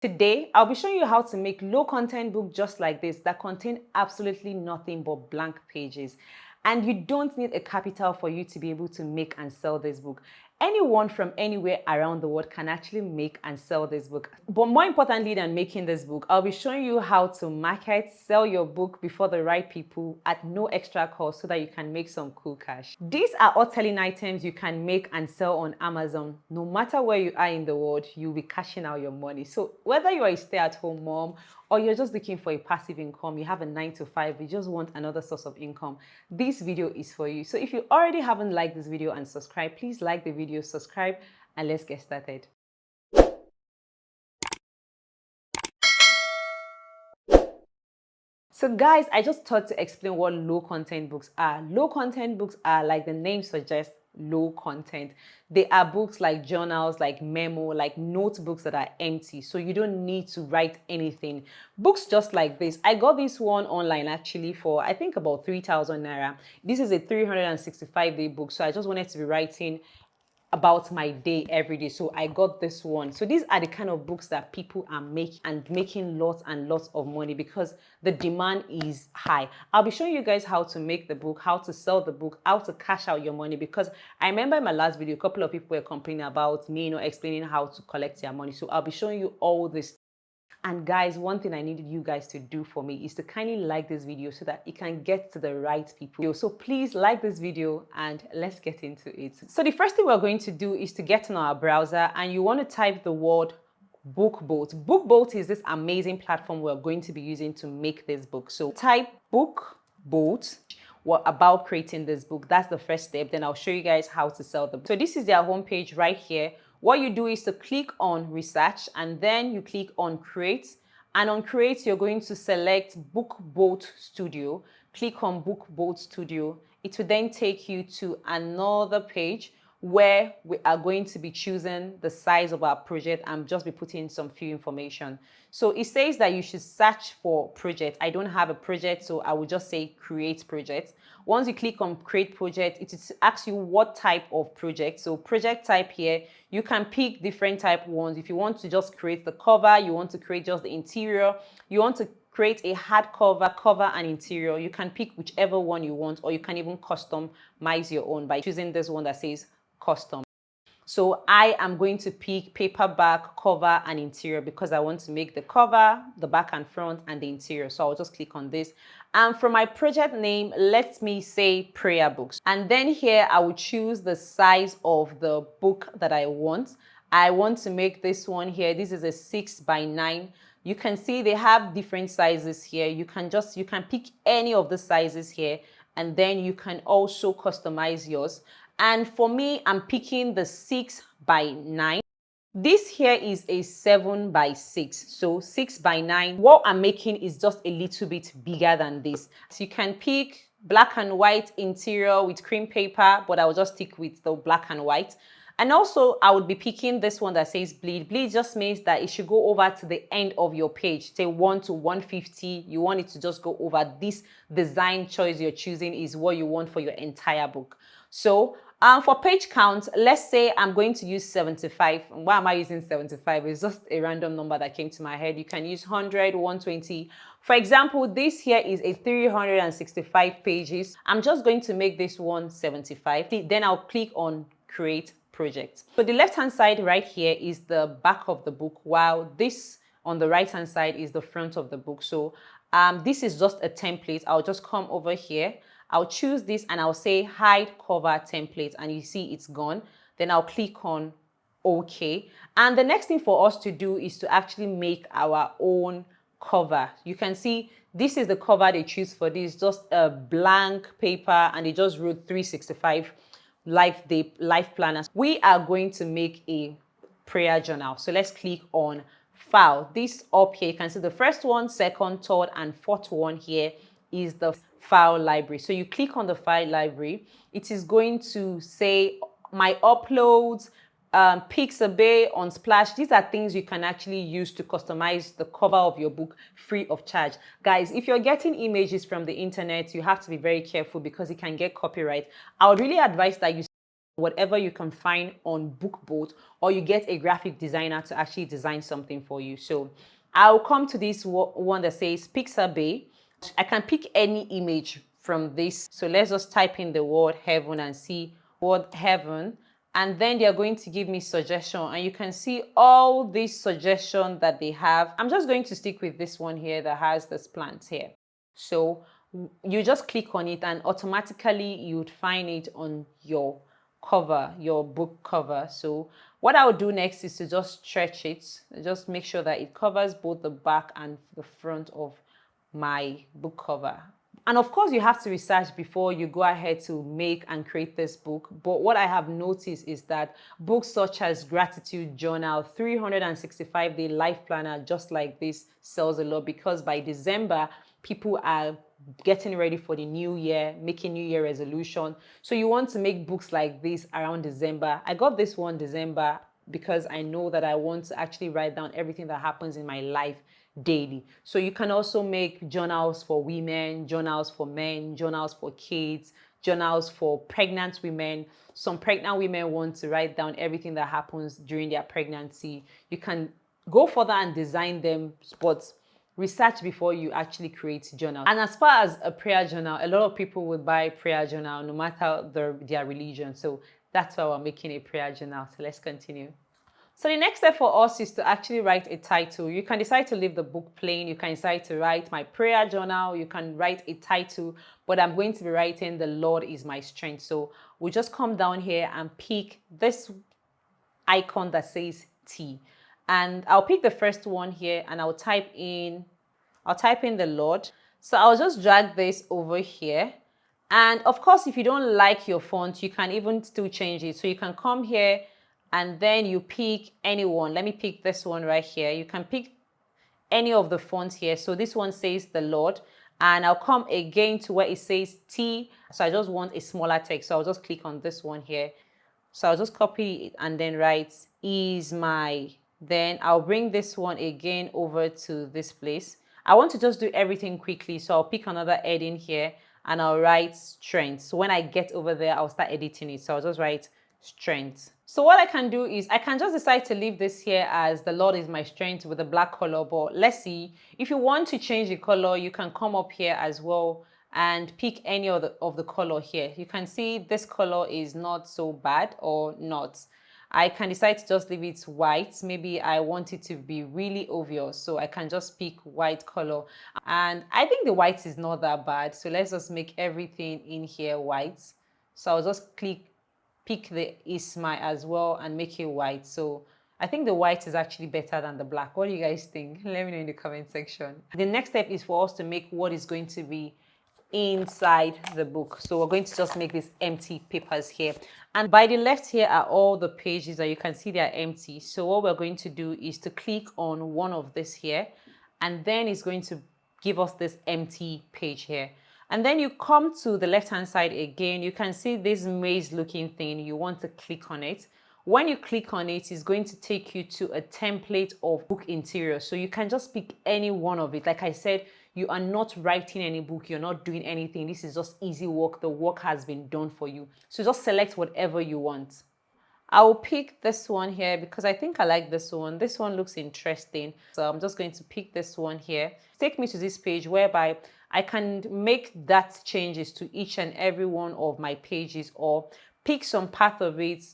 Today, I'll be showing you how to make low content book just like this that contain absolutely nothing but blank pages. And you don't need a capital for you to be able to make and sell this book. Anyone from anywhere around the world can actually make and sell this book. But more importantly than making this book, I'll be showing you how to market, sell your book before the right people at no extra cost so that you can make some cool cash. These are all selling items you can make and sell on Amazon. No matter where you are in the world, you'll be cashing out your money. So whether you are a stay-at-home mom or you're just looking for a passive income, you have a 9 to 5, you just want another source of income, this video is for you. So if you already haven't liked this video and subscribed, please like the video, subscribe, and let's get started. So guys, I just thought to explain what low content books are. Low content books are, like the name suggests, low content. They are books like journals, like memo, like notebooks that are empty. So you don't need to write anything. Books just like this. I got this one online actually for, I think, about 3,000 naira. This is a 365-day book. So I just wanted to be writing about my day every day, so I got this one. So these are the kind of books that people are making lots and lots of money because the demand is high. I'll be showing you guys how to make the book, how to sell the book, how to cash out your money, because I remember in my last video a couple of people were complaining about me explaining how to collect their money. So I'll be showing you all this. And guys, one thing I needed you guys to do for me is to kindly like this video so that it can get to the right people. So please like this video and let's get into it. So the first thing we're going to do is to get on our browser, and you want to type the word BookBoat. BookBoat is this amazing platform we're going to be using to make this book. So type BookBoat. What about creating this book? That's the first step. Then I'll show you guys how to sell the book. So this is their homepage right here. What you do is to click on research, and then you click on create. And on create, you're going to select BookBoat Studio. Click on BookBoat Studio. It will then take you to another page where we are going to be choosing the size of our project and just be putting some few information. So it says that you should search for project. I don't have a project, so I will just say create project. Once you click on create project, it asks you what type of project. So project type here, you can pick different type ones. If you want to just create the cover, you want to create just the interior, you want to create a hardcover, cover and interior, you can pick whichever one you want, or you can even customize your own by choosing this one that says custom. So I am going to pick paperback, cover and interior because I want to make the cover, the back and front, and the interior. So I'll just click on this. And for my project name, let me say prayer books. And then here I will choose the size of the book that I want. I want to make this one here. This is a 6x9. You can see they have different sizes here. You can pick any of the sizes here, and then you can also customize yours. And for me, I'm picking the 6x9. This here is a 7x6, so 6x9. What I'm making is just a little bit bigger than this. So you can pick black and white interior with cream paper, but I will just stick with the black and white. And also, I would be picking this one that says bleed. Bleed just means that it should go over to the end of your page. Say 1 to 150, you want it to just go over. This design choice you're choosing is what you want for your entire book. So for page count, let's say I'm going to use 75. Why am I using 75? It's just a random number that came to my head. You can use 100, 120. For example, this here is a 365 pages. I'm just going to make this one 75. Then I'll click on create project. So the left hand side right here is the back of the book, while this on the right hand side is the front of the book. So this is just a template. I'll just come over here. I'll choose this and I'll say hide cover template, and you see it's gone. Then I'll click on OK. And the next thing for us to do is to actually make our own cover. You can see this is the cover they choose for this, just a blank paper, and they just wrote 365 life planners. We are going to make a prayer journal. So let's click on file. This up here, you can see the first one, second, third, and fourth one here is the file library. So you click on the file library. It is going to say my uploads, Pixabay, Unsplash. These are things you can actually use to customize the cover of your book free of charge. Guys, if you're getting images from the internet, you have to be very careful because it can get copyright. I would really advise that you whatever you can find on BookBoat, or you get a graphic designer to actually design something for you. So I'll come to this one that says Pixabay. I can pick any image from this. So let's just type in the word heaven and see word heaven. And then they're going to give me suggestion, and you can see all these suggestions that they have. I'm just going to stick with this one here that has this plant here. So you just click on it and automatically you'd find it on your cover, your book cover. So what I'll do next is to just stretch it, just make sure that it covers both the back and the front of my book cover. And of course, you have to research before you go ahead to make and create this book. But what I have noticed is that books such as Gratitude Journal, 365-day life planner, just like this, sells a lot, because by December, people are getting ready for the new year, making new year resolution. So you want to make books like this around December. I got this one December because I know that I want to actually write down everything that happens in my life daily. So you can also make journals for women, journals for men, journals for kids, journals for pregnant women. Some pregnant women want to write down everything that happens during their pregnancy. You can go further and design them, but research before you actually create journal. And as far as a prayer journal, a lot of people would buy prayer journal no matter their religion. So that's why we're making a prayer journal. So let's continue. So the next step for us is to actually write a title. You can decide to leave the book plain. You can decide to write my prayer journal. You can write a title, but I'm going to be writing the Lord is my strength. So we'll just come down here and pick this icon that says T. And I'll pick the first one here and I'll type in the Lord. So I'll just drag this over here. And of course, if you don't like your font, you can even still change it. So you can come here and then you pick any one. Let me pick this one right here. You can pick any of the fonts here. So this one says the Lord, and I'll come again to where it says T. So I just want a smaller text. So I'll just click on this one here. So I'll just copy it and then write is my. Then I'll bring this one again over to this place. I want to just do everything quickly. So I'll pick another heading here and I'll write strength. So when I get over there, I'll start editing it. So I'll just write strength. So what I can do is I can just decide to leave this here as the Lord is my strength with a black color. But let's see, if you want to change the color, you can come up here as well and pick any of the color here. You can see this color is not so bad or not. I can decide to just leave it white. Maybe I want it to be really obvious, so I can just pick white color. And I think the white is not that bad. So let's just make everything in here white. So I'll just pick the Isma as well and make it white. So I think the white is actually better than the black. What do you guys think? Let me know in the comment section. The next step is for us to make what is going to be inside the book. So we're going to just make these empty papers here. And by the left here are all the pages that you can see they are empty. So what we're going to do is to click on one of this here, and then it's going to give us this empty page here. And then you come to the left-hand side again, you can see this maze looking thing. You want to click on it. When you click on it, it's going to take you to a template of book interior. So you can just pick any one of it. Like I said, you are not writing any book. You're not doing anything. This is just easy work. The work has been done for you. So just select whatever you want. I will pick this one here because I think I like this one. This one looks interesting. So I'm just going to pick this one here. Take me to this page whereby I can make that changes to each and every one of my pages, or pick some part of it,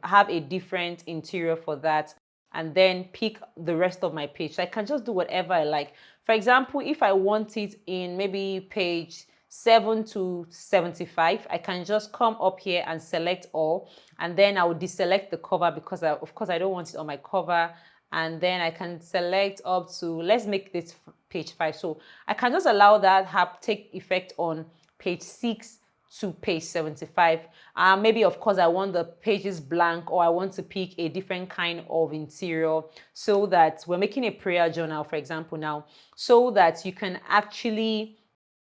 have a different interior for that, and then pick the rest of my page. So I can just do whatever I like. For example, if I want it in maybe page 7 to 75, I can just come up here and select all, and then I will deselect the cover because of course I don't want it on my cover. And then I can select up to, let's make this page 5. So I can just allow that take effect on page 6 to page 75. Maybe of course I want the pages blank, or I want to pick a different kind of interior, so that we're making a prayer journal, for example, now, so that you can actually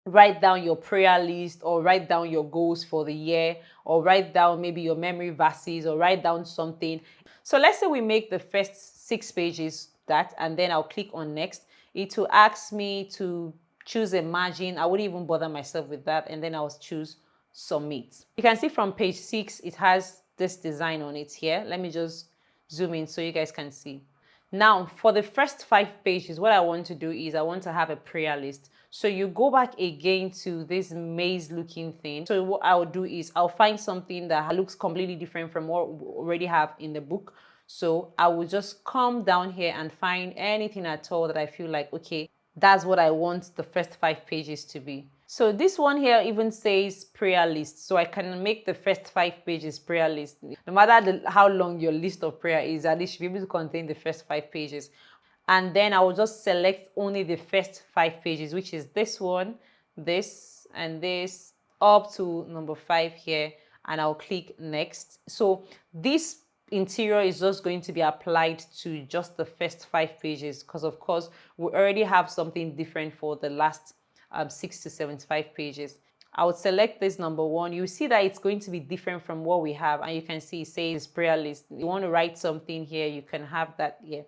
write down your prayer list, or write down your goals for the year, or write down maybe your memory verses, or write down something. So let's say we make the first 6 pages that, and then I'll click on next. It will ask me to choose a margin. I wouldn't even bother myself with that, and then I'll choose submit. You can see from page 6, it has this design on it here. Let me just zoom in so you guys can see. Now, for the first 5 pages, what I want to do is I want to have a prayer list. So you go back again to this maze looking thing. So what I'll do is I'll find something that looks completely different from what we already have in the book. So I will just come down here and find anything at all that I feel like, okay, that's what I want the first 5 pages to be. So this one here even says prayer list. So I can make the first 5 pages prayer list. No matter how long your list of prayer is, at least you should be able to contain the first 5 pages. And then I will just select only the first 5 pages, which is this one, this, and this, up to number 5 here. And I'll click next. So this interior is just going to be applied to just the first 5 pages, because of course we already have something different for the last 6 to 75 pages. I would select this number 1. You see that it's going to be different from what we have, and you can see it says prayer list. You want to write something here, you can have that here.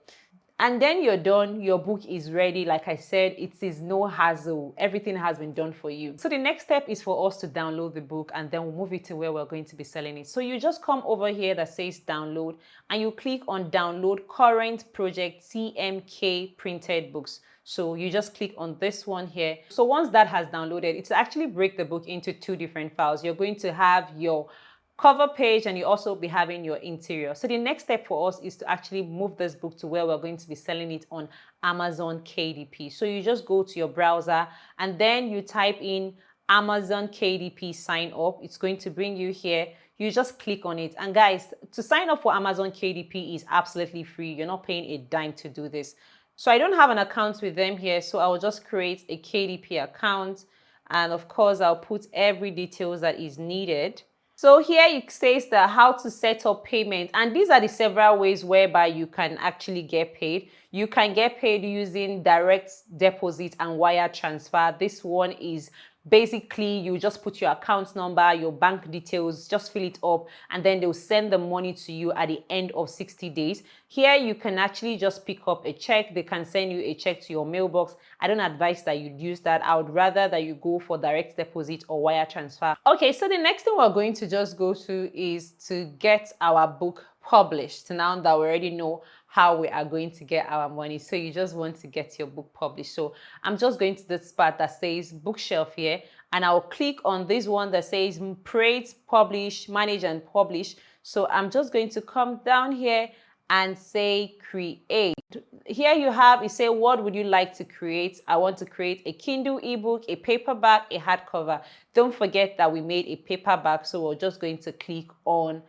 And then you're done. Your book is ready. Like I said, it is no hassle. Everything has been done for you. So the next step is for us to download the book, and then we'll move it to where we're going to be selling it. So you just come over here that says download, and you click on download current project TMK printed books. So you just click on this one here. So once that has downloaded, it's actually break the book into 2 different files. You're going to have your cover page, and you also be having your interior. So the next step for us is to actually move this book to where we're going to be selling it on Amazon KDP. So you just go to your browser, and then you type in Amazon KDP sign up. It's going to bring you here. You just click on it. And guys, to sign up for Amazon KDP is absolutely free. You're not paying a dime to do this. So I don't have an account with them here, so I will just create a KDP account. And of course, I'll put every details that is needed. So here it says that how to set up payment, and these are the several ways whereby you can actually get paid. You can get paid using direct deposit and wire transfer. This one is basically you just put your account number, your bank details, just fill it up, and then they'll send the money to you at the end of 60 days. Here you can actually just pick up a check. They can send you a check to your mailbox. I don't advise that you use that. I would rather that you go for direct deposit or wire transfer. Okay, so the next thing we're going to just go to is to get our book published. Now that we already know how we are going to get our money, so you just want to get your book published. So I'm just going to this part that says bookshelf here, and I'll click on this one that says create, publish, manage, and publish. So I'm just going to come down here and say create. Here you have, you say, what would you like to create? I want to create a Kindle ebook, a paperback, a hardcover. Don't forget that we made a paperback, so we're just going to click on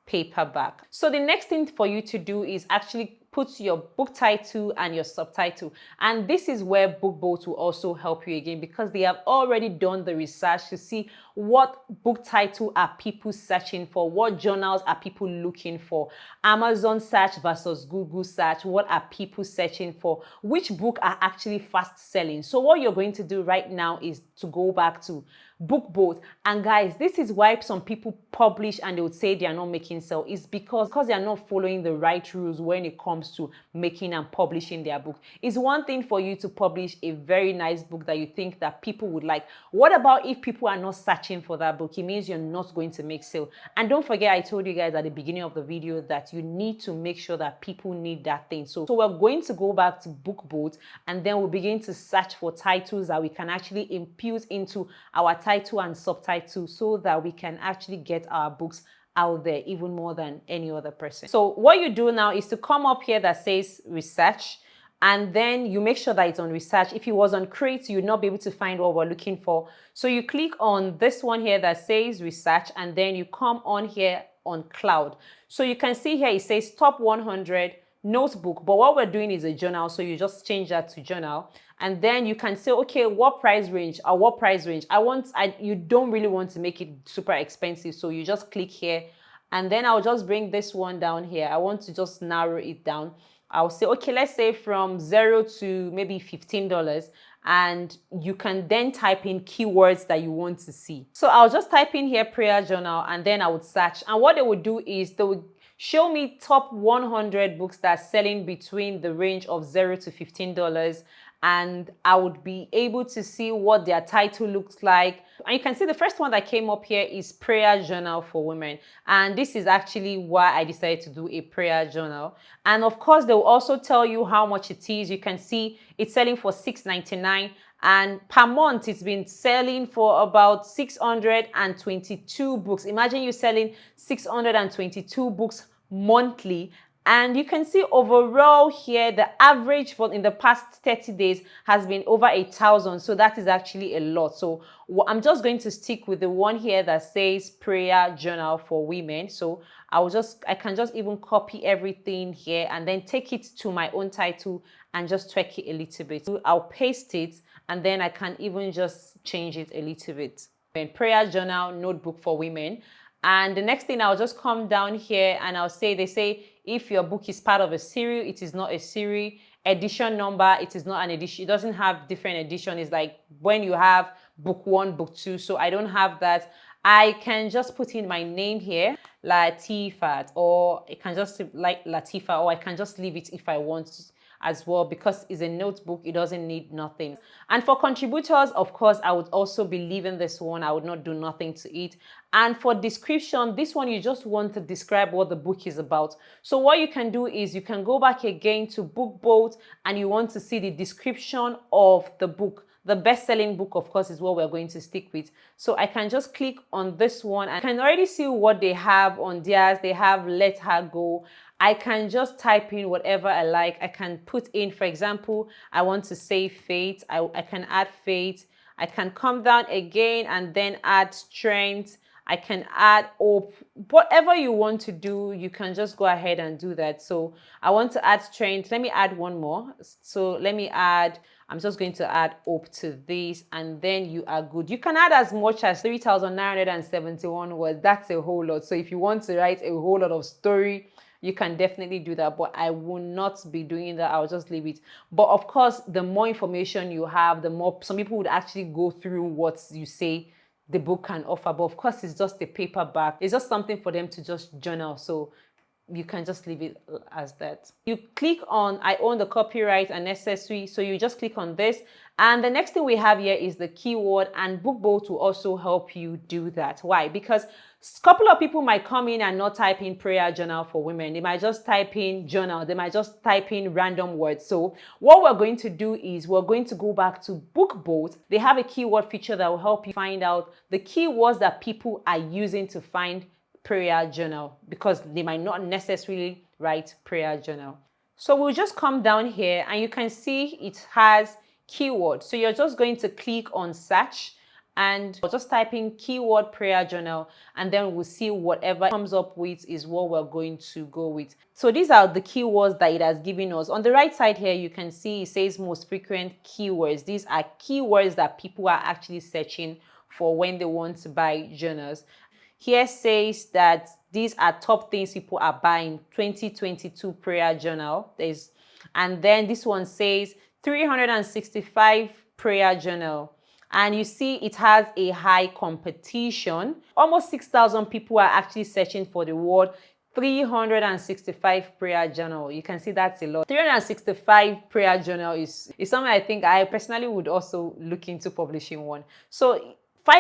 paperback. So the next thing for you to do is actually put your book title and your subtitle, and this is where BookBoat will also help you again, because they have already done the research to see what book title are people searching for, what journals are people looking for, Amazon search versus Google search, what are people searching for, which book are actually fast selling. So what you're going to do right now is to go back to BookBoat. And guys, this is why some people publish and they would say they are not making sale. It's because they are not following the right rules when it comes to making and publishing their book. It's one thing for you to publish a very nice book that you think that people would like. What about if people are not searching for that book? It means you're not going to make sale. And don't forget, I told you guys at the beginning of the video that you need to make sure that people need that thing. So we're going to go back to BookBoat, and then we'll begin to search for titles that we can actually impute into our title and subtitle, so that we can actually get our books out there even more than any other person. So what you do now is to come up here that says research, and then you make sure that it's on research. If it was on Crate, you'd not be able to find what we're looking for. So you click on this one here that says research, and then you come on here on cloud. So you can see here it says top 100 notebook, but what we're doing is a journal, so you just change that to journal. And then you can say, okay, what price range or what price range? You don't really want to make it super expensive, so you just click here, and then I'll just bring this one down here. I want to just narrow it down. I'll say, okay, let's say from $0 to maybe $15, and you can then type in keywords that you want to see. So I'll just type in here prayer journal, and then I would search, and what they would do is they would show me top 100 books that are selling between the range of $0 to $15. and I would be able to see what their title looks like. And you can see the first one that came up here is prayer journal for women. And this is actually why I decided to do a prayer journal. And of course, they will also tell you how much it is. You can see it's selling for $6.99. And per month, it's been selling for about 622 books. Imagine you selling 622 books monthly. And you can see overall here, the average for in the past 30 days has been over 1,000. So that is actually a lot. So I'm just going to stick with the one here that says prayer journal for women. So I can just even copy everything here and then take it to my own title and just tweak it a little bit. So I'll paste it and then I can even just change it a little bit. Prayer journal notebook for women. And the next thing, I'll just come down here and I'll say, they say, if your book is part of a series, it is not a series. Edition number, it is not an edition. It doesn't have different edition. It's like when you have book 1, book 2. So I don't have that. I can just put in my name here, Latifat, or it can just like Latifa, or I can just leave it if I want as well, because it's a notebook, it doesn't need nothing. And for contributors, of course, I would also be leaving this one. I would not do nothing to it. And for description, this one, you just want to describe what the book is about. So what you can do is you can go back again to BookBoat and you want to see the description of the book. The best-selling book, of course, is what we're going to stick with. So I can just click on this one. I can already see what they have on theirs. They have Let Her Go. I can just type in whatever I like. I can put in, for example, I want to say faith. I can add faith. I can come down again and then add strength. I can add hope. Whatever you want to do, you can just go ahead and do that. So I want to add strength. Let me add one more. So let me add, I'm just going to add hope to this, and then you are good. You can add as much as 3,971 words. That's a whole lot. So if you want to write a whole lot of story, you can definitely do that, but I will not be doing that. I'll just leave it. But of course, the more information you have, the more some people would actually go through what you say the book can offer. But of course, it's just a paperback. It's just something for them to just journal. So you can just leave it as that. You click on I own the copyright and necessary. So you just click on this. And the next thing we have here is the keyword, and BookBoat will also help you do that. Why? Because a couple of people might come in and not type in prayer journal for women. They might just type in journal. They might just type in random words. So what we're going to do is we're going to go back to BookBoat. They have a keyword feature that will help you find out the keywords that people are using to find prayer journal, because they might not necessarily write prayer journal. So we'll just come down here and you can see it has keyword. So you're just going to click on search and just type in keyword prayer journal, and then we'll see whatever comes up with is what we're going to go with. So these are the keywords that it has given us. On the right side here, you can see it says most frequent keywords. These are keywords that people are actually searching for when they want to buy journals. Here says that these are top things people are buying, 2022 prayer journal. And then this one says 365 prayer journal. And you see it has a high competition. Almost 6,000 people are actually searching for the word 365 prayer journal. You can see that's a lot. 365 prayer journal is something I think I personally would also look into publishing one. So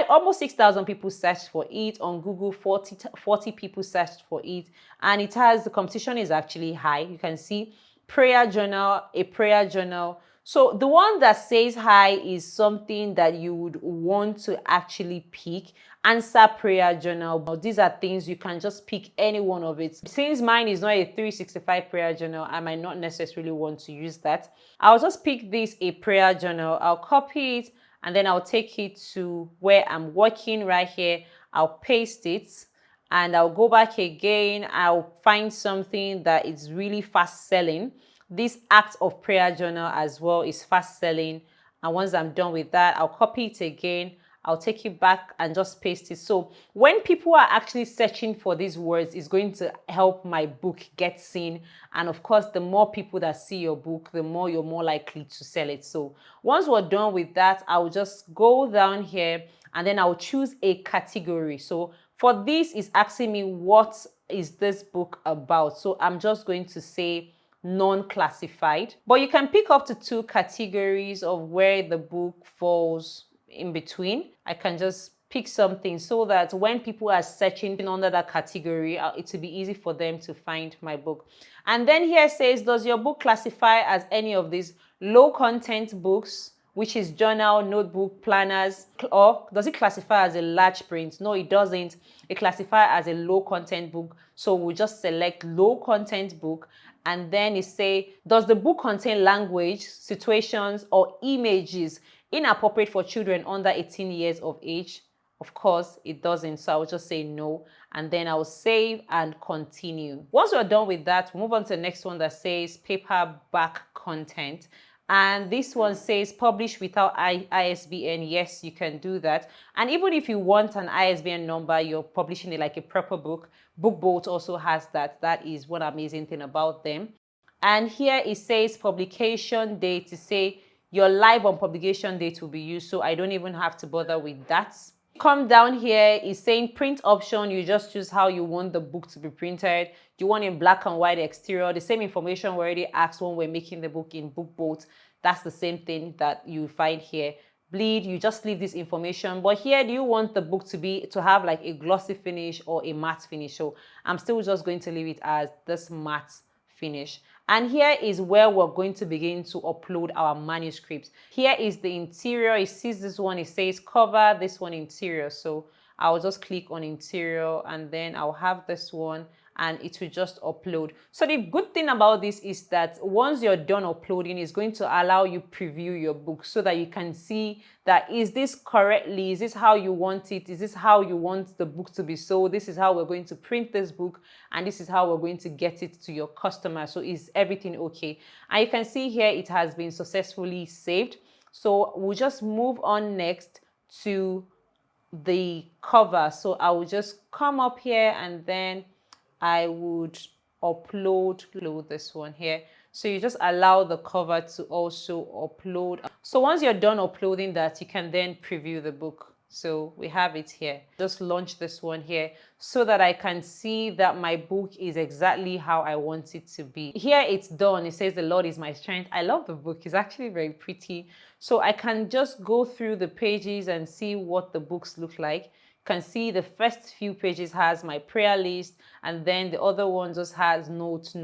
almost 6,000 people searched for it. On Google, 40 people searched for it. And it has, the competition is actually high. You can see prayer journal, a prayer journal. So the one that says high is something that you would want to actually pick. Answer prayer journal. But these are things you can just pick any one of it. Since mine is not a 365 prayer journal, I might not necessarily want to use that. I'll just pick this, a prayer journal. I'll copy it, and then I'll take it to where I'm working right here. I'll paste it and I'll go back again. I'll find something that is really fast selling. This act of prayer journal as well is fast selling. And once I'm done with that, I'll copy it again. I'll take it back and just paste it. So when people are actually searching for these words, it's going to help my book get seen. And of course, the more people that see your book, the more you're more likely to sell it. So once we're done with that, I'll just go down here and then I'll choose a category. So for this, it's asking me, what is this book about? So I'm just going to say non-classified. But you can pick up to 2 categories of where the book falls in between. I can just pick something so that when people are searching under that category, it will be easy for them to find my book. And then here it says, does your book classify as any of these low content books, which is journal, notebook, planners, or does it classify as a large print? No, it doesn't. It classifies as a low content book. So we'll just select low content book, and then it say, does the book contain language, situations, or images inappropriate for children under 18 years of age? Of course, it doesn't. So I'll just say no, and then I'll save and continue. Once we're done with that, we'll move on to the next one that says paperback content. And this one says publish without ISBN. Yes, you can do that. And even if you want an ISBN number, you're publishing it like a proper book. BookBolt also has that. That is one amazing thing about them. And here it says publication date to say your live on publication date will be used. So I don't even have to bother with that. Come down here, it's saying print option. You just choose how you want the book to be printed. Do you want in black and white exterior? The same information we already asked when we're making the book in BookBolt. That's the same thing that you find here. Bleed, you just leave this information. But here, do you want the book to have like a glossy finish or a matte finish? So I'm still just going to leave it as this matte finish. And here is where we're going to begin to upload our manuscripts. Here is the interior. It sees this one, it says cover, this one interior. So I'll just click on interior, and then I'll have this one, and it will just upload. So the good thing about this is that once you're done uploading, it's going to allow you preview your book so that you can see that, is this correctly, is this how you want it, is this how you want the book to be sold, this is how we're going to print this book, and this is how we're going to get it to your customer. So is everything okay? And you can see here it has been successfully saved. So we'll just move on next to the cover. So I will just come up here, and then I would upload this one here. So you just allow the cover to also upload. So once you're done uploading that, you can then preview the book. So we have it here. Just launch this one here so that I can see that my book is exactly how I want it to be. Here it's done. It says the Lord is my strength. I love the book. It's actually very pretty. So I can just go through the pages and see what the books look like. Can see the first few pages has my prayer list, and then the other one just has notes.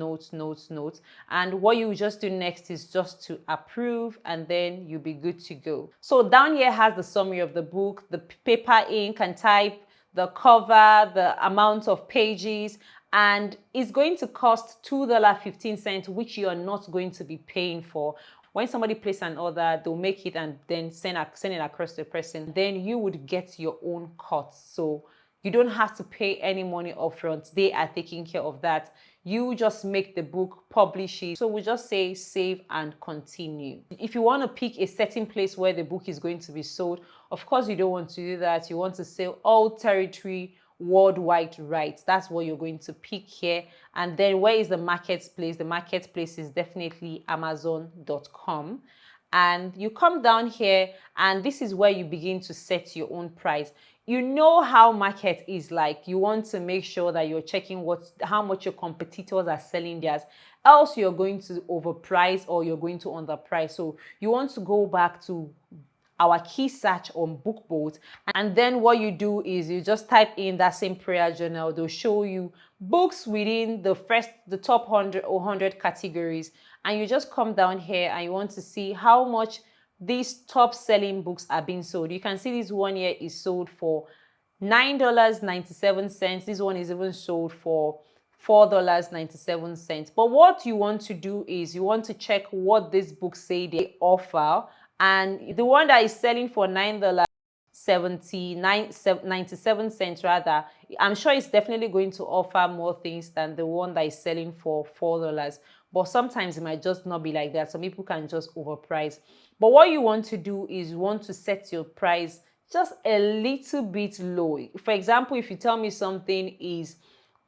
And what you just do next is just to approve, and then you'll be good to go. So down here has the summary of the book, the paper, ink and type, the cover, the amount of pages, and it's going to cost $2.15, which you are not going to be paying for. When somebody places an order, they'll make it and then send it across to the person. Then you would get your own cut. So you don't have to pay any money upfront. They are taking care of that. You just make the book, publish it. So we just say save and continue. If you want to pick a certain place where the book is going to be sold, of course you don't want to do that. You want to sell all territory, worldwide rights. That's what you're going to pick here. And then where is the marketplace? The marketplace is definitely Amazon.com. And you come down here, and this is where you begin to set your own price. You know how market is like. You want to make sure that you're checking how much your competitors are selling theirs. Else you're going to overprice or you're going to underprice. So you want to go back to our key search on BookBolt, and then what you do is you just type in that same prayer journal. They'll show you books within the top 100 or 100 categories, and you just come down here and you want to see how much these top selling books are being sold. You can see this one here is sold for $9.97. This one is even sold for $4.97. But what you want to do is you want to check what these books say they offer. And the one that is selling for $9.97 rather, I'm sure it's definitely going to offer more things than the one that is selling for $4. But sometimes it might just not be like that. Some people can just overprice. But what you want to do is you want to set your price just a little bit low. For example, if you tell me something is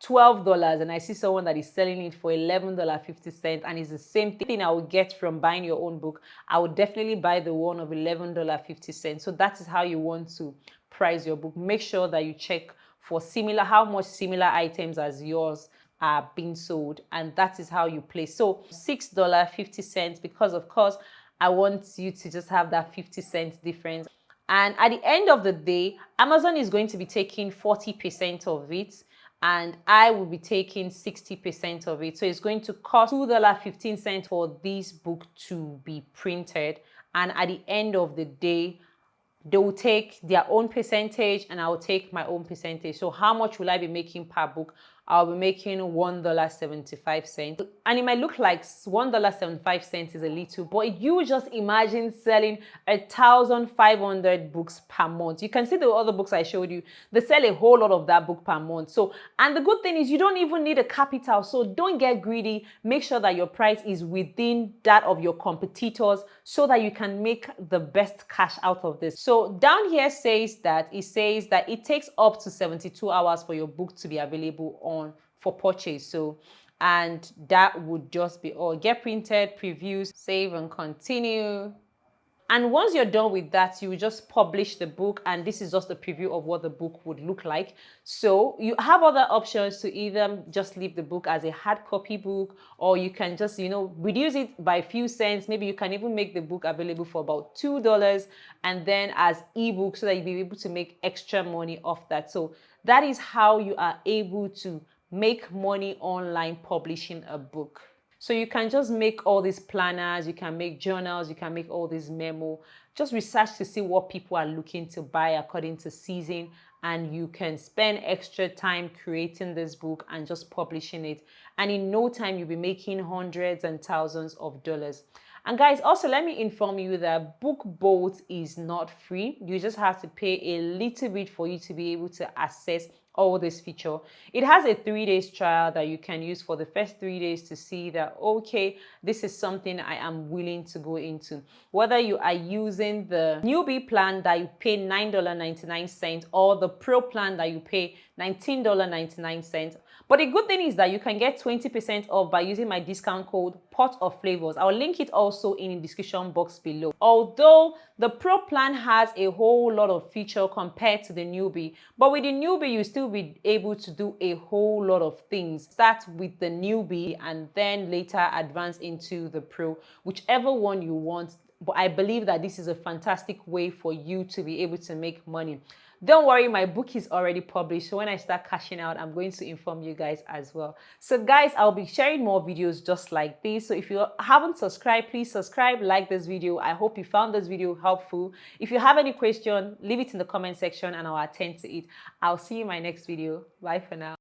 $12 and I see someone that is selling it for $11.50 and it's the same thing I would get from buying your own book, I would definitely buy the one of $11.50. So that is how you want to price your book. Make sure that you check for how much similar items as yours are being sold, and that is how you place. So $6.50, because of course I want you to just have that 50 cents difference. And at the end of the day, Amazon is going to be taking 40% of it, and I will be taking 60% of it. So it's going to cost $2.15 for this book to be printed. And at the end of the day, they will take their own percentage and I'll take my own percentage. So how much will I be making per book? I'll be making $1.75. And it might look like $1.75 is a little, but you just imagine selling 1,500 books per month. You can see the other books I showed you, they sell a whole lot of that book per month. So, and the good thing is you don't even need a capital. So don't get greedy. Make sure that your price is within that of your competitors so that you can make the best cash out of this. So down here says that it takes up to 72 hours for your book to be available on for purchase. So, and that would just be all. Get printed, previews, save and continue. And once you're done with that, you just publish the book, and this is just a preview of what the book would look like. So you have other options to either just leave the book as a hard copy book, or you can just, reduce it by a few cents. Maybe you can even make the book available for about $2 and then as ebook, so that you'll be able to make extra money off that. So that is how you are able to make money online publishing a book. So you can just make all these planners, you can make journals, you can make all these memo. Just research to see what people are looking to buy according to season, and you can spend extra time creating this book and just publishing it. And in no time, you'll be making hundreds and thousands of dollars. And guys, also let me inform you that BookBolt is not free. You just have to pay a little bit for you to be able to access all this feature. It has a 3-day trial that you can use for the first 3 days to see that, okay, this is something I am willing to go into. Whether you are using the newbie plan that you pay $9.99 or the pro plan that you pay $19.99. But the good thing is that you can get 20% off by using my discount code potofflavours. I'll link it also in the description box below. Although the pro plan has a whole lot of feature compared to the newbie, but with the newbie, you still be able to do a whole lot of things. Start with the newbie and then later advance into the pro, whichever one you want. But I believe that this is a fantastic way for you to be able to make money. Don't worry, my book is already published. So when I start cashing out, I'm going to inform you guys as well. So guys, I'll be sharing more videos just like this. So if you haven't subscribed, please subscribe, like this video. I hope you found this video helpful. If you have any question, leave it in the comment section and I'll attend to it. I'll see you in my next video. Bye for now.